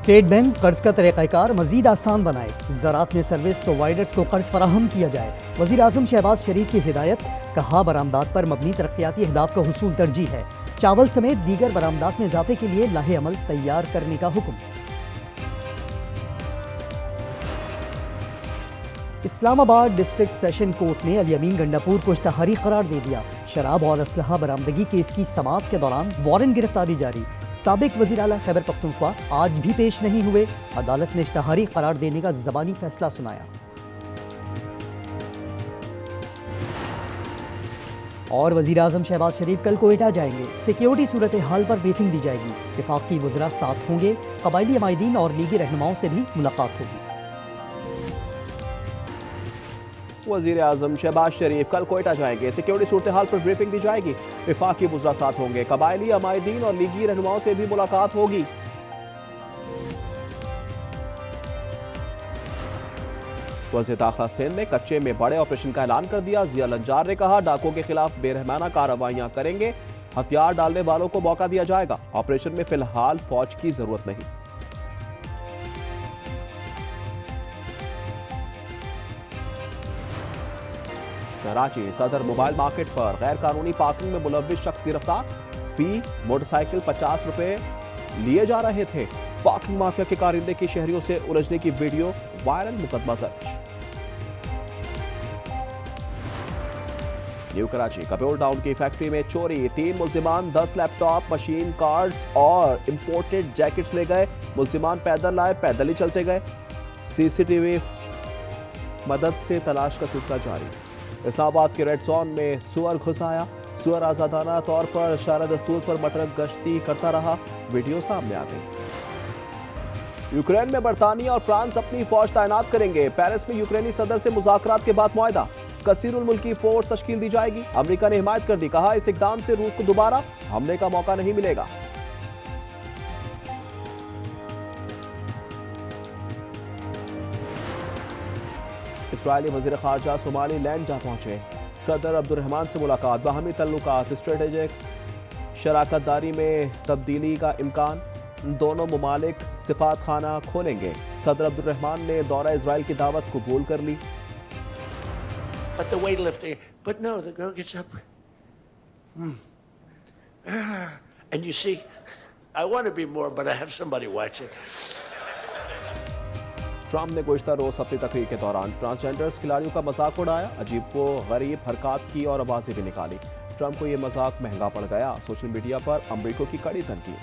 State bank कर्ज का तरीक़ाकार मजीद आसान बनाए, ज़राअत में सर्विस प्रोवाइडर्स को कर्ज फराहम किया जाए। वज़ीर आज़म शहबाज शरीफ की हिदायत, कहा बरामदात पर मबनी तरक्याती अहदाफ का हुसूल तरजीह है। चावल समेत दीगर बरामदात में इजाफे के लिए लाहे अमल तैयार करने का हुक्म। इस्लामाबाद डिस्ट्रिक्ट सेशन कोर्ट ने अल यमीन गंडापुर को इश्तहारी करार दे दिया। शराब और असलहा बरामदगी केस की समाअत के दौरान वारंट गिरफ्तारी जारी। साबिक वज़ीर आला खैबर पख्तूनख्वा आज भी पेश नहीं हुए। अदालत ने इश्तहारी करार देने का ज़बानी फैसला सुनाया। और वज़ीर आज़म शहबाज शरीफ कल कोयटा जाएंगे। सिक्योरिटी सूरत हाल पर ब्रीफिंग दी जाएगी। वफाकी वज़रा साथ होंगे। कबायली अमायदीन और लीगी रहनुमाओं से भी मुलाकात होगी। वज़ीर आज़म शहबाज शरीफ कल कोयटा जाएंगे। सिक्योरिटी सूरत हाल पर ब्रीफिंग दी जाएगी। वफाकी वज़रा साथ होंगे। कबायली अमायदीन और लीगी रहनुमाओं से भी मुलाकात होगी। वज़ीर दाखिला सिंध ने कच्चे में बड़े ऑपरेशन का ऐलान कर दिया। जिया लंजार ने कहा, डाकुओं के खिलाफ बेरहमाना कार्रवाइयां करेंगे। हथियार डालने वालों को मौका दिया जाएगा। ऑपरेशन में फिलहाल फौज की जरूरत नहीं। कराची सदर मोबाइल मार्केट पर गैर कानूनी पार्किंग में मुलव्विस शख्स गिरफ्तार। फी मोटरसाइकिल 50 रुपए लिए जा रहे थे। पार्किंग माफिया के कारिंदे की शहरियों से उलझने की वीडियो वायरल, मुकदमा दर्ज। न्यू कराची कप्योल टाउन की फैक्ट्री में चोरी। 3 मुल्जिमान 10 लैपटॉप, मशीन कार्ड्स और इंपोर्टेड जैकेट्स ले गए। मुल्जिमान पैदल लाए, पैदल ही चलते गए। सीसीटीवी मदद से तलाश का सिलसिला जारी। इस्लामाबाद के रेड जोन में सुअर घुस आया। सुअर आजादाना तौर पर शारा दस्तूर पर मटरक गश्ती करता रहा। वीडियो सामने आ गई। यूक्रेन में बरतानिया और फ्रांस अपनी फौज तैनात करेंगे। पेरिस में यूक्रेनी सदर से मुज़ाकरात के बाद मुआहदा। कसीरुल मुल्की फोर्स तश्कील दी जाएगी। अमेरिका ने हिमायत कर दी। कहा, इस इक़दाम से रूस को दोबारा हमले का मौका नहीं मिलेगा। इस्राएली वज़ीर ख़ारजा सोमालीलैंड जा पहुंचे। सदर अब्दुर्रहमान से मुलाकात। बाहमी तल्लुकात, स्ट्रेटेजिक शराकतदारी में तब्दीली का इम्कान। दोनों मुमालिक सिफात खाना खोलेंगे। सदर अब्दुर्रहमान ने दौरा इजराइल की दावत कबूल कर ली। But the weightlifting, but no, the girl gets up. And you see, I want to be more, but I have somebody watching. Trump ने गुज़िश्ता रोज अपनी तकरीर के दौरान ट्रांसजेंडर्स खिलाड़ियों का मजाक उड़ाया। अजीब व गरीब हरकत की और आवाजें भी निकाली। ट्रंप को यह मजाक महंगा पड़ गया। सोशल मीडिया पर अमरीका की कड़ी तनकीद।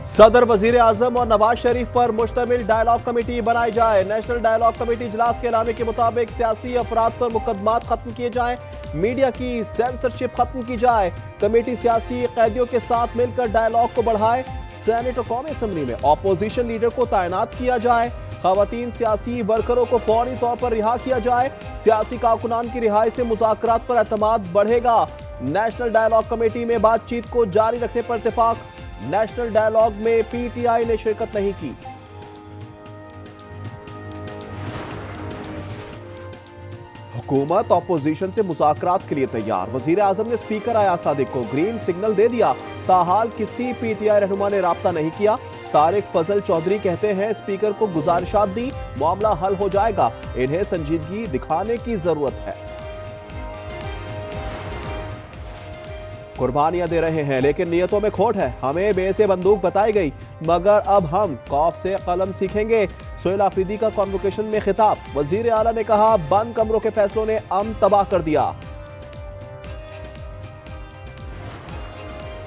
सदर, वजीर आजम और नवाज शरीफ पर मुश्तमिल डायलॉग कमेटी बनाई जाए। नेशनल डायलॉग कमेटी इजलास के ऐलान के मुताबिक सियासी अफराद पर मुकदमात खत्म किए जाएं। मीडिया की सेंसरशिप खत्म की जाए। कमेटी सियासी कैदियों के साथ मिलकर डायलॉग को बढ़ाए। सेनेट और कौमी असम्बली में अपोजिशन लीडर को तैनात किया जाए। खवातीन सियासी वर्करों को फौरी तौर पर रिहा किया जाए। सियासी कारकुनान की रिहाई से मुज़ाकरात पर एतमाद बढ़ेगा। नेशनल डायलॉग कमेटी में बातचीत को जारी रखने पर इत्तेफाक। नेशनल डायलॉग में पीटीआई ने शिरकत नहीं की। हुकूमत अपोजिशन से मुज़ाकरात के लिए तैयार। वजीर आजम ने स्पीकर अयाज सादिक को ग्रीन सिग्नल दे दिया। ताहाल किसी पीटीआई रहनुमा ने राब्ता नहीं किया। तारिक फजल चौधरी कहते हैं, स्पीकर को गुजारिशात दी, मामला हल हो जाएगा। इन्हें संजीदगी दिखाने की जरूरत है। कुर्बानियां दे रहे हैं लेकिन नियतों में खोट है। हमें बे से बंदूक बताई गई, मगर अब हम खौफ से कलम सीखेंगे। सोहेल आफरीदी का कॉन्वोकेशन में खिताब। वजीर आला ने कहा, बंद कमरों के फैसलों ने अमन तबाह कर दिया।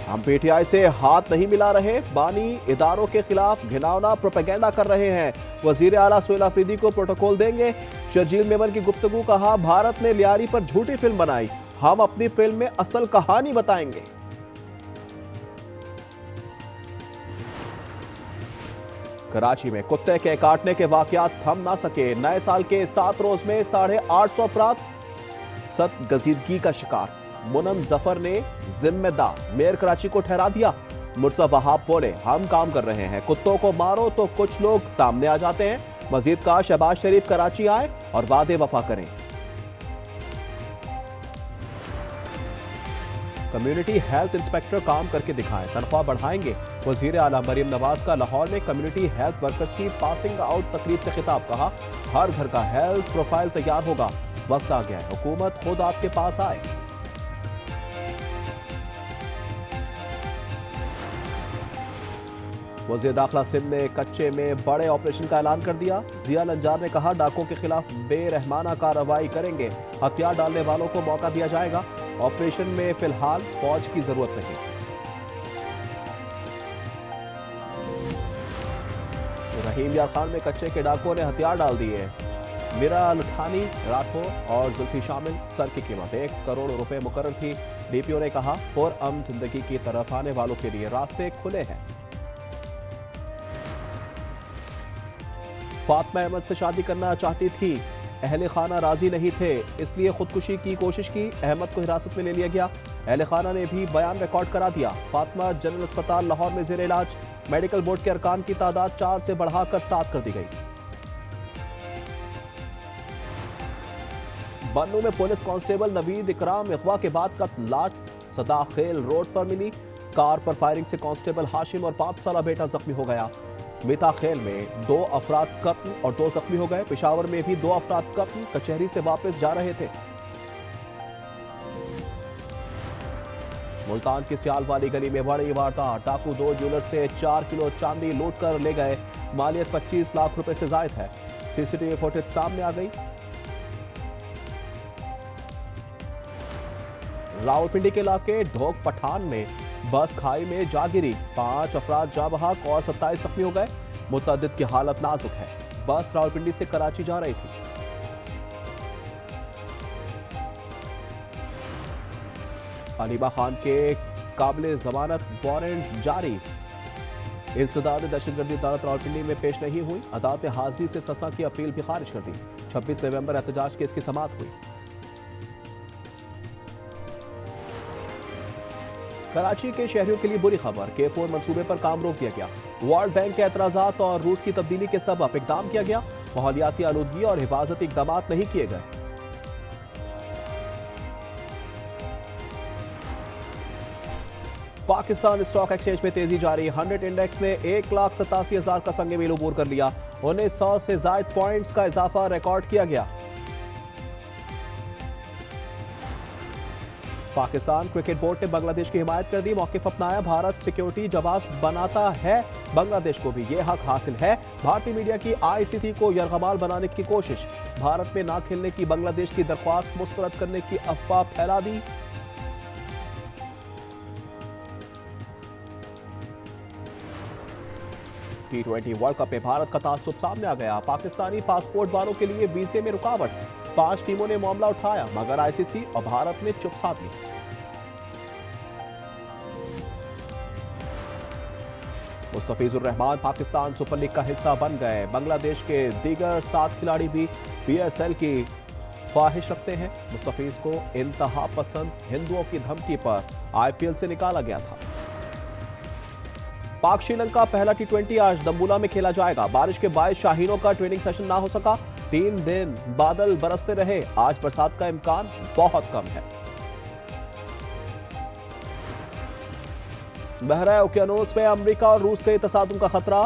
हम पीटीआई से हाथ नहीं मिला रहे। बानी इदारों के खिलाफ घिनौना प्रोपेगेंडा कर रहे हैं। वजीर आला सोहेल आफरीदी को प्रोटोकॉल देंगे। शर्जील मेमन की गुफ्तगू। कहा, भारत ने लियारी पर झूठी फिल्म बनाई, हम अपनी फिल्म में असल कहानी बताएंगे। कराची में कुत्ते के काटने के वाकयात थम ना सके। नए साल के 7 रोज में 850 अफराद सतगजीदगी का शिकार। मुनम जफर ने जिम्मेदार मेयर कराची को ठहरा दिया। मुर्तजा वहाब बोले, हम काम कर रहे हैं, कुत्तों को मारो तो कुछ लोग सामने आ जाते हैं। मजीद कहा, शहबाज शरीफ कराची आए और वादे वफा करें। कम्युनिटी हेल्थ इंस्पेक्टर काम करके दिखाएं, तनख्वाह बढ़ाएंगे। वजीर आला मरीम नवाज का लाहौर में कम्युनिटी हेल्थ वर्कर्स की पासिंग आउट तकरीब से खिताब। कहा, हर घर का हेल्थ प्रोफाइल तैयार होगा। वक्त आ गया है हुकूमत खुद आपके पास आए। वज़ीर दाखिला सिंध ने कच्चे में बड़े ऑपरेशन का ऐलान कर दिया। जिया लंजार ने कहा, डाकों के खिलाफ बेरहमाना कार्रवाई करेंगे, हथियार डालने वालों को मौका दिया जाएगा। ऑपरेशन में फिलहाल फौज की जरूरत नहीं। रहीम यार खान में कच्चे के डाकुओं ने हथियार डाल दिए। मीरा लुठानी, राठौर और जुल्फी शामिल। सर की कीमत 1 करोड़ रुपए मुकर्रर थी। डीपीओ ने कहा, पुरअमन जिंदगी की तरफ आने वालों के लिए रास्ते खुले हैं। फातिमा अहमद से शादी करना चाहती थी, अहले खाना राजी नहीं थे, इसलिए खुदकुशी की कोशिश की। अहमद को हिरासत में ले लिया गया। अहले खाना ने भी बयान रिकॉर्ड करा दिया। फातिमा जनरल अस्पताल लाहौर में जेर इलाज। मेडिकल बोर्ड के अरकान की तादाद 4 से बढ़ाकर 7 कर दी गई। बन्नू में पुलिस कांस्टेबल नवीद इकराम अगवा के बाद कत्ल। लाश सदाखेल रोड पर मिली। कार पर फायरिंग से कांस्टेबल हाशिम और 5 साला बेटा जख्मी हो गया। मिताखेल में 2 अफराद कत्ल और 2 जख्मी हो गए। पेशावर में भी 2 अफराद कत्ल, कचहरी से वापस जा रहे थे। मुल्तान की सियाल वाली गली में बड़ी वारदात। डाकू 2 ज्वेलर से 4 किलो चांदी लूट कर ले गए। मालियत 25 लाख रुपए से जायद है। सीसीटीवी फुटेज सामने आ गई। रावलपिंडी के इलाके ढोक पठान में बस खाई में जा गिरी। 5 अफराद जा बहक और 27 जख्मी हो गए। मुतअद्दिद की हालत नाजुक है। बस रावलपिंडी से कराची जा रही थी। अलीबा खान के काबिल जमानत वारंट जारी। इंसदाद दहशतगर्दी अदालत रावलपिंडी में पेश नहीं हुई। अदालत हाजिरी से सस्ता की अपील भी खारिज कर दी। 26 नवंबर एहतजाज केस की समाअत हुई। कराची के शहरियों के लिए बुरी खबर, K4 मंसूबे पर काम रोक दिया गया। वर्ल्ड बैंक के एतराजात और रूट की तब्दीली के सबब इकदाम किया गया। माहौलियाती आलूदगी और हिफाजती इकदाम नहीं किए गए। पाकिस्तान स्टॉक एक्सचेंज में तेजी जारी। 100 इंडेक्स ने 1,87,000 का संग मील अबूर कर लिया। 1900 से जायद पॉइंट्स का इजाफा रिकॉर्ड किया गया। पाकिस्तान क्रिकेट बोर्ड ने बांग्लादेश की हिमायत कर दी। मौक़िफ़ अपनाया। भारत सिक्योरिटी जवाब बनाता है, बांग्लादेश को भी यह हक हासिल है। भारतीय मीडिया की ICC को यरगमाल बनाने की कोशिश। भारत में ना खेलने की बांग्लादेश की दरख्वास्त मुस्तरद करने की अफवाह फैला दी। T20 वर्ल्ड कप में भारत का तासुब सामने आ गया। पाकिस्तानी पासपोर्ट वालों के लिए वीजे में रुकावट। 5 टीमों ने मामला उठाया, मगर ICC और भारत ने चुप साध ली। मुस्तफिजुर रहमान पाकिस्तान सुपर लीग का हिस्सा बन गए। बांग्लादेश के दीगर 7 खिलाड़ी भी PSL की ख्वाहिश रखते हैं। मुस्तफिज को इंतहा पसंद हिंदुओं की धमकी पर IPL से निकाला गया था। पाक श्रीलंका पहला T20 आज दम्बुला में खेला जाएगा। बारिश के बायस शाहीनों का ट्रेनिंग सेशन ना हो सका। 3 दिन बादल बरसते रहे। आज बरसात का इम्कान बहुत कम है। बहरा ओकियानूस में अमेरिका और रूस के तसादुम का खतरा।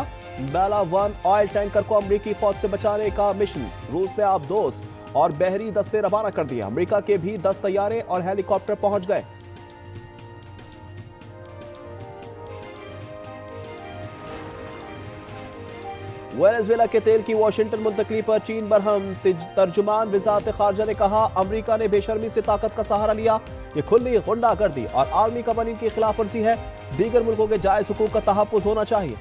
बेला 1 ऑयल टैंकर को अमेरिकी फौज से बचाने का मिशन। रूस ने आबदोस और बहरी दस्ते रवाना कर दिए। अमेरिका के भी 10 तैयारे और हेलीकॉप्टर पहुंच गए। वेनेजुएला के तेल की वाशिंगटन मुंतकली पर चीन बरहम। तर्जुमान वजारत खारजा ने कहा, अमेरिका ने बेशर्मी से ताकत का सहारा लिया। ये खुली गुंडागर्दी और आलमी कवानीन की खिलाफ वर्जी है। दीगर मुल्कों के जायज हुकूक का तहफ्फुज़ होना चाहिए।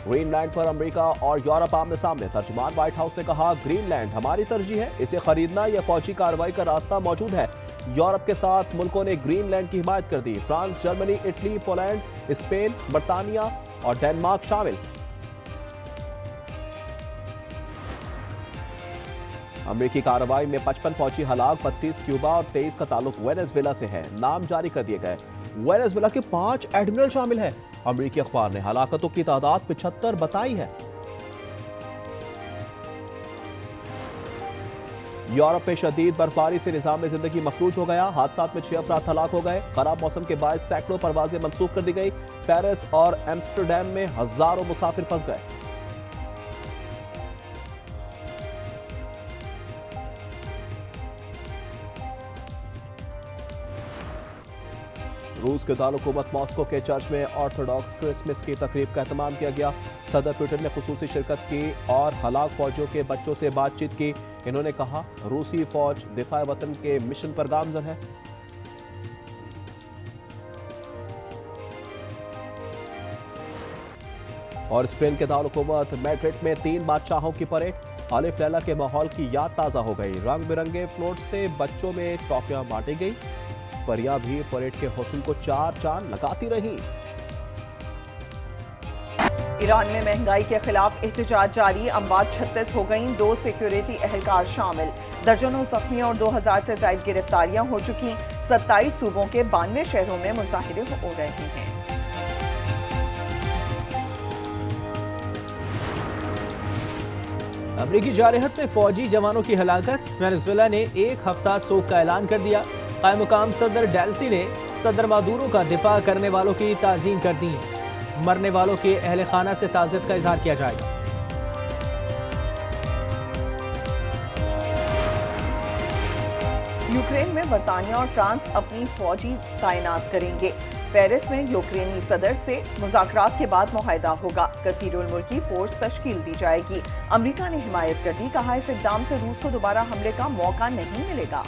ग्रीनलैंड पर अमेरिका और यूरोप आमने सामने। तर्जुमान व्हाइट हाउस ने कहा, ग्रीनलैंड हमारी तरजीह है, इसे खरीदना या फौजी कार्रवाई का रास्ता मौजूद है। यूरोप के 7 मुल्कों ने ग्रीनलैंड की हिमायत कर दी। France, Germany, Italy, Poland, Spain, बर्तानिया और डेनमार्क शामिल। अमेरिकी कार्रवाई में 55 फौजी हलाक, 32 क्यूबा और 23 का ताल्लुक वेनेजुएला से है। नाम जारी कर दिए गए। वेनेजुएला के 5 एडमिरल शामिल हैं। अमेरिकी अखबार ने हलाकतों की तादाद 75 बताई है। यूरोप में शदीद बर्फबारी से निजाम जिंदगी मफलूज हो गया। हादसात में 6 अफराद हलाक हो गए। खराब मौसम के बाद सैकड़ों परवाजें मंसूख कर दी गई। पेरिस और एम्स्टरडैम में हजारों मुसाफिर फंस गए। रूस के दारकूमत मॉस्को के चर्च में ऑर्थोडॉक्स क्रिसमस की तकरीब का एहतमाम किया गया। सदर पुतिन ने खुसूसी शिरकत की और हलाक फौजियों के बच्चों से बातचीत की। इन्होंने कहा, रूसी फौज दिफा वतन के मिशन पर गामजन है। और स्पेन के दारकूमत मैड्रिड में 3 बादशाहों की परेड। आलिफ लैला के माहौल की याद ताज़ा हो गई। रंग बिरंगे फ्लोट से बच्चों में टॉफियां बांटी गई। परियां भी परेड के हुस्न को 4 चांद लगाती रही। ईरान में महंगाई के खिलाफ एहतजाज जारी। अमवात 36 हो गईं, 2 सिक्योरिटी एहलकार शामिल। दर्जनों जख्मी और 2000 से ज्यादा गिरफ्तारियां हो चुकी। 27 सूबों के 92 शहरों में मुजाहिरे हो रहे हैं। अमरीकी जारहत में फौजी जवानों की हलाकत। वेनेजुएला ने 1 हफ्ता सोग का ऐलान कर दिया। कायम मुकाम सदर डेल्सी ने सदर मादुरो का दिफा करने वालों की ताज़ीम कर दी। मरने वालों के अहले खाना से ताज़ियत का इजहार किया जाएगा। यूक्रेन में बरतानिया और फ्रांस अपनी फौजी तैनात करेंगे। पेरिस में यूक्रेनी सदर से मुज़ाकरात के बाद मुआहदा होगा। कसीरुल मुल्की फोर्स तश्कील दी जाएगी। अमरीका ने हिमायत कर दी। कहा, इस इक़दाम से रूस को दोबारा हमले का मौका नहीं मिलेगा।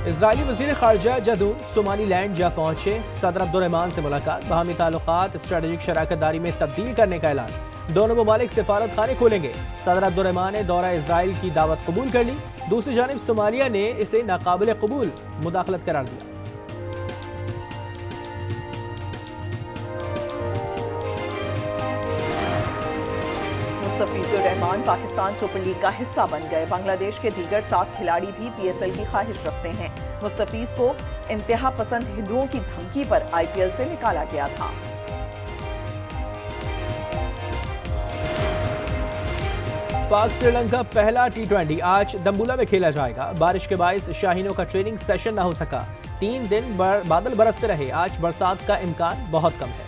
इजरायली वज़ीर ख़ारजा जदून सोमालीलैंड जा पहुंचे। सदर अब्दुर्रहमान से मुलाकात। बाहमी ताल्लुकात स्ट्रेटेजिक शराकतदारी में तब्दील करने का ऐलान। दोनों ममालिक सिफारत खाने खोलेंगे। सदर अब्दुर्रहमान ने दौरा इजराइल की दावत कबूल कर ली। दूसरी जानिब सोमालिया ने इसे नाकाबिल कबूल मुदाखलत करार दिया। मुस्तफिजुर रहमान पाकिस्तान सुपर लीग का हिस्सा बन गए। बांग्लादेश के दीगर 7 खिलाड़ी भी PSL की ख्वाहिश रखते हैं। मुस्तफिज को इंतहा पसंद हिंदुओं की धमकी पर IPL से निकाला गया था। पाक श्रीलंका पहला T20 आज दम्बुला में खेला जाएगा। बारिश के बायस शाहीनों का ट्रेनिंग सेशन न हो सका। 3 दिन बादल बरसते रहे। आज बरसात का इम्कान बहुत कम है।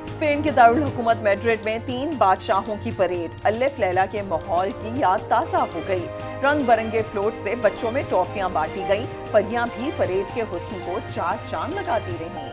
स्पेन के दारुल हुकूमत मैड्रिड में 3 बादशाहों की परेड। अलिफ लैला के माहौल की याद ताज़ा हो गई। रंग बिरंगे फ्लोट से बच्चों में टॉफियां बांटी गईं। परियां भी परेड के हुस्न को 4 चांद लगाती रहीं।